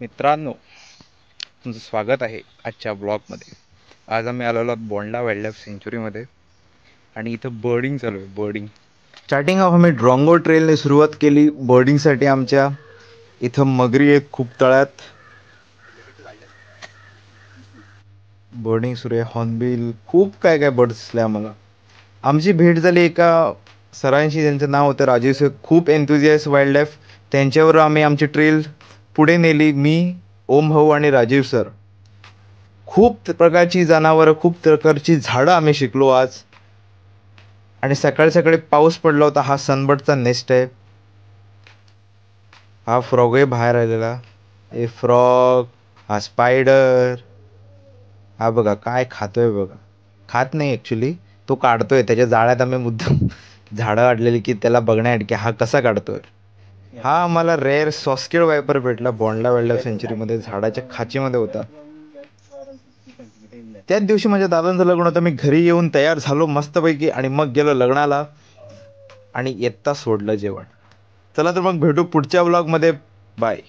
मित्रांनो, तुमचं स्वागत आहे आजच्या ब्लॉगमध्ये. आज आम्ही आलेलो आहोत बोंडला वाईल्ड लाईफ सेंच्युरीमध्ये आणि इथं बर्डिंग चालू आहे. बर्डिंग स्टार्टिंग ऑफ आम्ही ड्रॉंगो ट्रेलने सुरुवात केली बर्डिंगसाठी. आमच्या इथं मगरी आहेत खूप तळ्यात. बर्डिंग सुरू आहे. हॉर्नबिल खूप काय काय बर्ड्स दिसले आम्हाला. आमची भेट झाली एका सरांशी, त्यांचं नाव होतं राजीव सर, खूप एन्थुझियास्ट वाईल्ड लाईफ. त्यांच्यावर आम्ही आमची ट्रेल पुढे नेली. मी, ओम भाऊ आणि राजीव सर. खूप प्रकारची जनावरं, खूप प्रकारची झाडं आम्ही शिकलो आज. आणि सकाळी सकाळी पाऊस पडला होता. हा सनबर्डचा नेस्ट आहे. हा फ्रॉग आहे बाहेर आलेला. हे फ्रॉग, हा स्पायडर. हा बघा काय खातोय बघा. खात नाही ॲक्च्युली, तो काढतोय. त्याच्या जाळ्यात आम्ही मुद्दाम झाडं काढलेली की त्याला बघण्यासाठी की हा कसा काढतोय. हा आम्हाला रेअर सॉस्केड वायपर भेटला बोंडला वाईल्ड लाईफ सेंच्युरीमध्ये. झाडाच्या खाचीमध्ये होता. त्याच दिवशी माझ्या दादांचं लग्न होतं. मी घरी येऊन तयार झालो मस्तपैकी आणि मग गेलो लग्नाला आणि येता सोडलं जेवण. चला तर मग भेटू पुढच्या व्लॉगमध्ये. बाय.